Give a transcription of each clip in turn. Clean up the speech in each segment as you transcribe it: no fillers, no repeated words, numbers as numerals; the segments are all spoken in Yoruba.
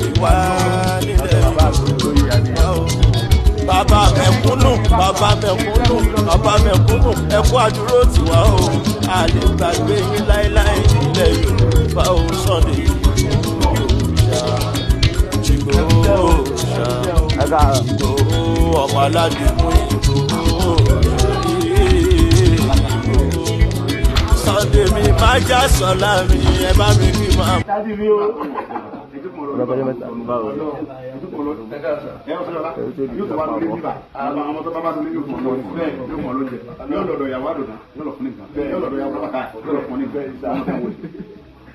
tiwa nílẹ̀ bàbá mẹ̀kúnnù ẹkú àdúró tiwa o àlè gbàgbé yín láéláé ilẹ̀ Yorùbá o Sunday Igboho ọmọ aládìmú Igboho Sunday mi má já sọlá mi ẹ bá mi kí máa.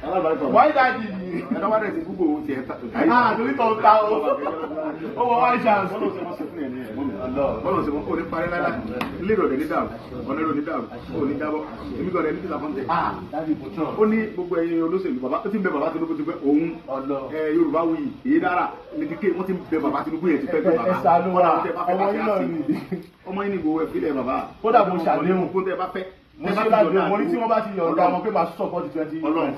Why that did you? I don't want to Google it. Ah, do it all down. Oh, why chance? Little the down. Only the down. Only double. You got anything about it. Ah, that is for only book where you listen. Baba, I think Baba to look at your own. Yoruba, we, Idara, indicate what him Baba to do. Oh, my, you go with Baba. What about Shadem? Put their back. Mo ṣe bá gbé mo ní tí wọ́n bá ti yọ̀ǹda wọn pé máa support 20. Ọlọ́run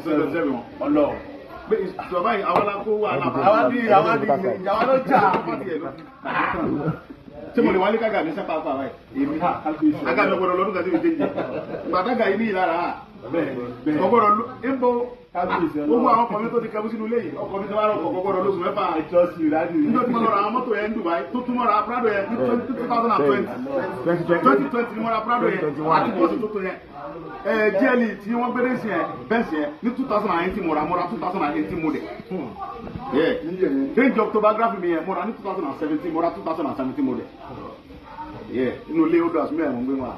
pé ìjọba yìí àwọn alákó wà lábàá. Àwọn ìjàwá ló jà. Ṣé mo lè wálé kága ní sápá àpá rẹ̀? Èmi àgàdo ọgbọ̀dọ̀ lọ́dún kan tí mo dé jẹ. Gbàdágà yìí ní ìlara. Ọgbọ̀dọ̀ ń bọ̀ gbogbo àwọn ọkọ̀ mi tó ti kẹ́bú sínú ilé yìí ọkọ̀ mi tó bá rọ̀ ọkọ̀ gbọ́dọ̀ lóṣù mẹ́fà. Níjọ́ tí mo lọ ra àwọn mọ́tò yẹn ń Dubai tó tún mọ́ ra Prado yẹn ní 2020 ni mo ra Prado yẹn àti bọ́ọ̀sì tó tó yẹn. GLE tí wọ́n gbé dẹ́sì yẹn bẹ́ẹ̀sì yẹn ní 2019 mo ra 2018 model. Range Octobergraphy mi yẹn mo ra ní 2017 mo ra 2017 model. Inú ilé odò àsúnmọ́ ẹ̀ mo gbé wọn.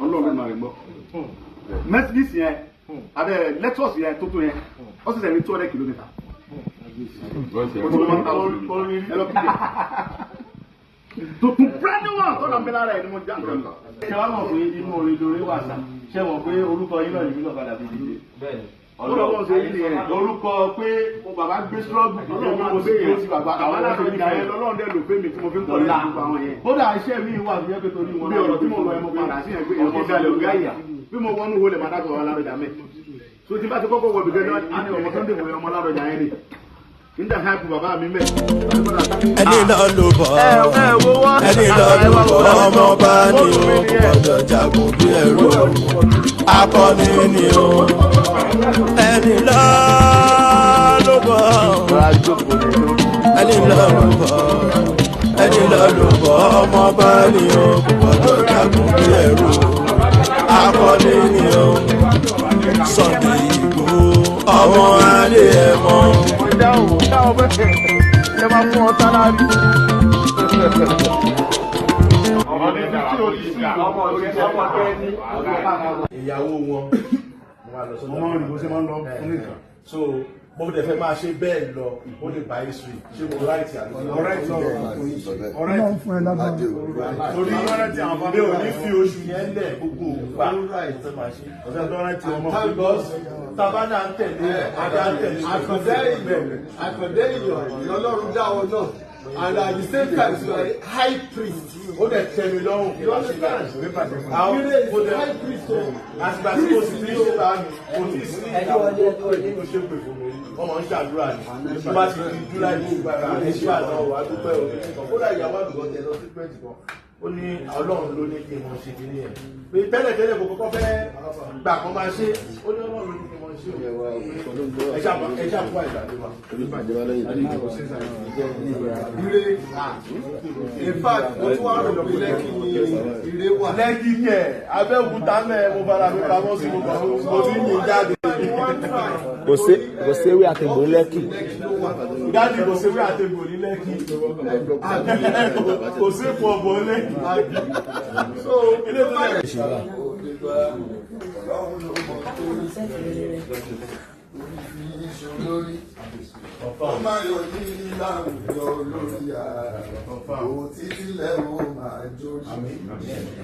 Ọlọ́run máa rẹ̀ gbọ́. Mercedes yẹn abẹ Lexus yẹn tó yẹn ó sì sẹ́ni 200 kilometre. Tuntun brand new one tó dàn bí lára ẹ̀ ni mo já nǹkan lọ. Ṣé wàá mọ̀ pé inú orin lórí wà sá? Ṣé wọ́n pé orúkọ yín náà ní mílíọ̀nù padà fi dìde? Orúkọ pé bàbá gbé struggle ọlọ́run máa gbé yẹn sí bàbá àwọn aláṣẹ ìgbà yẹn lọ́lọ́run dẹ̀ lò pé mi tí mo fi ń kọ́ lẹ́yìn gbogbo àwọn yẹn. Kódà iṣẹ́ mi wà ní ẹgbẹ́ torí wọn. Bí ọ̀rọ̀ tí mo lọ ẹ mo padà sí ẹgbẹ́ ọmọ ìdálẹ̀ ọ̀gá ìyá bí mo wọnú wo lè máa dájọ́ wa lárọ̀jà mẹ́. So tí bá ti kọ́kọ́ wọ bìgẹ́ náà á ní ọmọ Sunday mo yẹ ọmọ lárọ̀jà yẹn ni. Nígbà hype bàbá mi mẹ́. Ẹni lọ ló bọ̀ ẹni lọ ló bọ̀ ọmọ bá ní o ọjọ́ jagun bí ẹrú akọni ni o ẹni lọ ló bọ̀ ẹni lọ ló bọ̀ ẹni lọ ló bọ̀ ọmọ bá ní o ọjọ́ jagun bí ẹrú akọni ni o Sunday Igboho ọmọ alẹ́ ẹ̀ mọ́. Ẹ máa fún ọ sáláàdì. Ìyàwó wọn ọmọ òyìnbó ṣe máa ń lọ fún nìkan. So mo dẹ̀ fẹ́ máa ṣe bẹ́ẹ̀ lọ ó lè bá history ṣé mo ráìtì àlọ́ ọ̀rẹ́tì Ọlọ́run fún ẹ lágbára. torí ọ̀rẹ́tì àwọn mi ò ní fi oṣù yẹn lẹ̀ gbogbo ògbà ọ̀sẹ̀ tó ọ̀rẹ́tì ọmọ. because tabana ń tẹ̀lé adá ń tẹ̀lé Àkàndé ìyọ̀ lọ́lọ́run dá ọ náà and at the same time you are a high priest. ó dẹ̀ tẹ̀ mí lọ́rùn kí wọ́n ṣe báyìí àwọn kò dẹ̀ àtìgbà tí mo sì ní ṣe bá mi kò ní sí ìyàwó tó pè ní ṣe pè fún mi wọ́n máa ń ṣàdúrà ní bí wọ́n ti di July ní ìgbà rẹ̀ àti àtàwọn wà dúpẹ́ òní kódà ìyàwó àdúgbò tẹ̀ lọ sí pẹ́ẹ́tì kan ó ní Ọlọ́run ló ní kí n mọ̀ ṣe kí ní ẹ̀ pé tẹ́lẹ̀tẹ́lẹ̀ kò kọ́kọ́ fẹ́ gbà kan máa ṣe ó ní Ọlọ́run ló ní kí n mọ̀ ṣe ẹ̀ṣà fún àìsàdé wa. In fact mo tún wá rò pé Lẹ́kì ni ire wà. Lẹ́kì kẹ̀ Abẹ́òkúta mẹ́ mo fara mi pamọ́ sí mo ti ń yin jáde. Kò séwé àtẹ̀gbò Lẹ́kì. Dáàdì kò séwé àtẹ̀gbò ní Lẹ́kì. Kò sí fún ọ̀bọ̀ Lẹ́kì. So ilé tó lẹ̀ ṣe. Ọmọ ayọ̀ ní láwùjọ lórí ààrẹ, òtítí lẹ́wọ̀ máa jórí.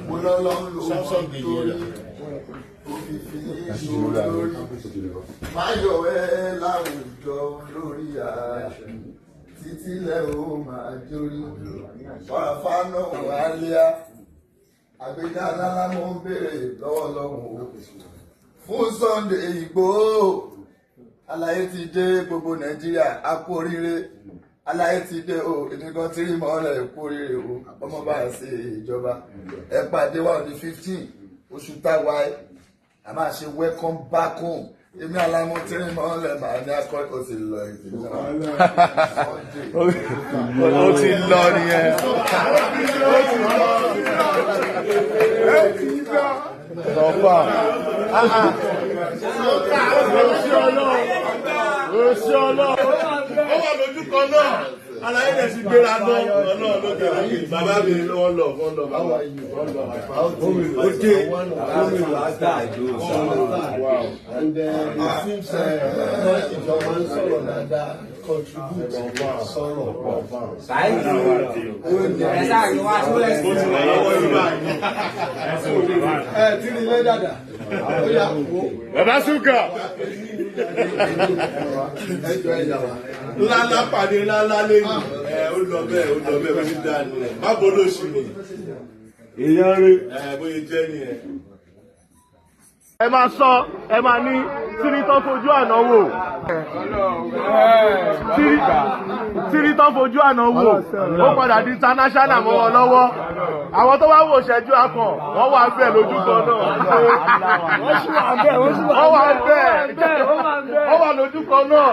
Mo lọ́lọ́ ń lo ọmọ torí, òfìfì ìṣòro lórí. Máyọ̀ ẹ láwùjọ lórí ààrẹ, títí lẹ́wọ̀ máa jórí. Wàfà náà wà líá, àgbéjà lálá mo ń béèrè lọ́wọ́lọ́wọ́ fún Sunday Igboho. Àlàyé ti dé gbogbo Nàìjíríà, a kú oríire. Àlàyé ti dé o, èmi kan tí rí mọ́lẹ̀ kú oríire o. Ọmọ bá ń ṣe ìjọba. Ẹ pàdé wa on the 15 oṣù táwa ẹ̀. A máa ṣe welcome back home. Èmi alámọ̀ tí rí mọ́lẹ̀ màá ní akọ́ ó ti lọ ìdílé. Ó ti lọ nìyẹn. Soka. Ó wà lójú kan náà. Àlàyé rẹ̀ sì gbéra náà. Ọlọ́run ló kẹ́ra yìí. Bàbá mi wọ́n lọ. Ó dé. Wow. And it seems ìjọba ń sọ̀rọ̀ dáadáa contribute sọ̀rọ̀. Saheed. Tí ni ilé dàda. Bàbá Soka. Ńláńlá pàdé ńláńlá lẹ́yìn. Ó lọ bẹ́ẹ̀ bó ti dá ni. Má bolo sí ni. Èèyàn rí. Bóyá jẹ́ nìyẹn. ẹ máa sọ ẹ máa ní tírí tán fojú àná wò tírí tán fojú àná wò ó padà di international mọ́ wọn lọ́wọ́ àwọn tó wá wò ṣẹ́jú akàn wọ́n wà bẹ́ẹ̀ lójú kan náà wọ́n wà lójú kan náà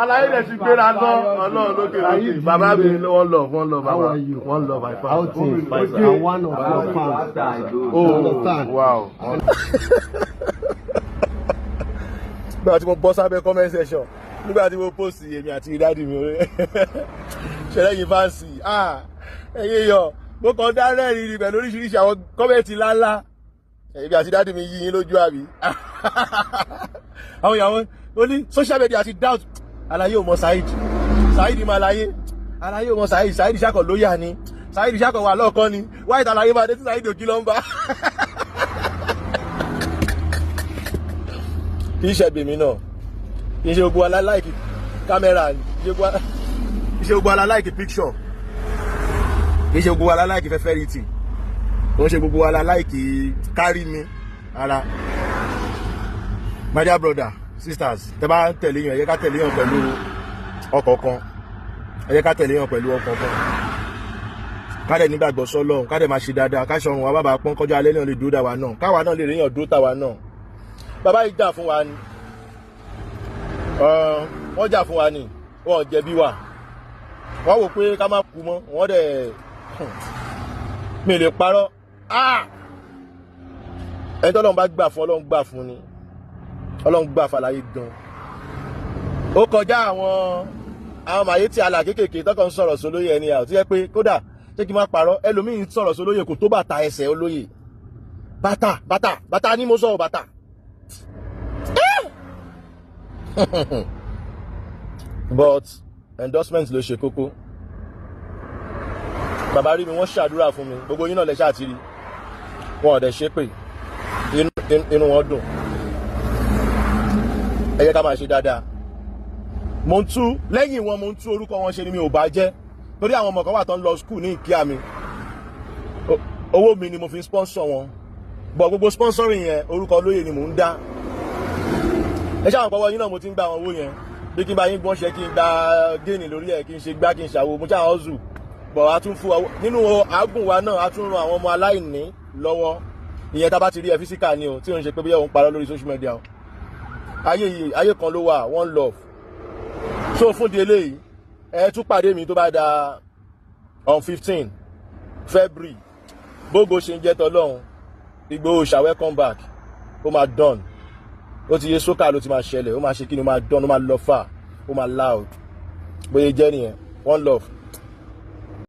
àlàyé rẹ̀ ti gbéra gan ọlọ́run lókè lókè bàbá mi wọ́n lọ bàbá wọ́n lọ by far. One of your fans. Wow. Nígbà tí mo bọ́ sábẹ́ comment section nígbà tí mo post èmi àti dáàdì mi ṣẹlẹ̀ yìí fáǹsì ẹ̀yẹ yọ mo kàn dá rẹ́rìn rí pẹ̀lú oríṣiríṣi àwọn kọ́mẹ̀ntì ńláńlá èmi àti dáàdì mi yí yín lójú àbí àwọn ìyàwó ó ní social media ti doubt àlàyé ò mọ Saheed máa láyé àlàyé ò mọ Saheed ṣàkọ lóyà ni Saheed ṣàkọ wà lọ́ọ̀kan ni white àlàyé máa dé tí Saheed òkì ló ń bá. Kì í ṣe bèmí náà kì í ṣe gbogbo aláìkì kámẹ́rà kì í ṣe gbogbo aláìkì picture kì í ṣe gbogbo aláìkì fẹ́fẹ́rìtì kò ń ṣe gbogbo aláìkì kárí mi ara. My dear brother sisters tẹ́ bá tẹ̀lé yàn ẹ jẹ́ ká tẹ̀lé yàn pẹ̀lú ọkọ̀ọ̀kan ká dẹ̀ nígbàgbọ́ sọ́lọ́run ká dẹ̀ máa ṣe dáadáa ká ṣọrun wa bàbá pọ́n kọjá alẹ́ náà lè dúró dà wá náà káwa náà lè ríyàn dúró tà wá náà. Bàbá yìí jà fún wa ni wọ́n jà fún wa ni wọ́n jẹ̀bi wa wọ́n wò pé ká má kú mọ́ wọ́n dẹ̀ mi lè parọ́ ẹni tó Ọlọ́run bá gbà fún Ọlọ́run gbà fún ni Ọlọ́run gbà fàlàyé gan ó kọjá àwọn màyé tí alà kéékèèké tọkàn ń sọ̀rọ̀ sólóyè ẹni à ó ti yẹ pé kódà ṣé kí n má parọ́ ẹlòmíín ń sọ̀rọ̀ sólóyè kò tó bàtà ẹsẹ̀ olóyè bàtà ni mo sọ̀rọ̀ bàtà. But endorsement ló ṣe kókó bàbá rí mi wọ́n ṣàdúrà fún mi gbogbo yín náà lè ṣàtìrí wọn ò dẹ̀ ṣe pé inú wọn dùn ẹ jẹ́ ká máa ṣe dáadáa mo ń tú lẹ́yìn wọn mo ń tú orúkọ wọn ṣe ni mi ò bá jẹ́ torí àwọn ọmọ kan wà tó ń lọ school ní ìkíá mi owó mi ni mo fi sponsor wọn but gbogbo sponsoring yẹn orúkọ olóyè ni mò ń dá ẹ ṣáà pọ̀wọ́ yín náà mo ti ń gba àwọn owó yẹn bí kí n bá yín gbọ́n ṣe kí n gba géènì lórí ẹ̀ kí n ṣe gbá kí n ṣàwo mo ṣáà ọ̀zù bọ̀ a tún fún wa nínú àágùn wa náà a tún ran àwọn ọmọ aláìní lọ́wọ́ ìyẹn tá a bá ti rí ẹ físíkà ni o tí ò ń ṣe pé bí òun parọ́ lórí social media o ayé kan ló wà one love so fún di eléyìí ẹ tún pàdé mi tó bá da on 15 February bógo ṣe ń jẹ́ tọ́lọ́run Igboho ṣà welcome back ó máa done ó ti yé Soka ló ti máa ṣẹlẹ̀ ó máa ṣe kí ni ó máa dán ó máa lọ fà ó máa loud bóyá jẹ́ nìyẹn one love.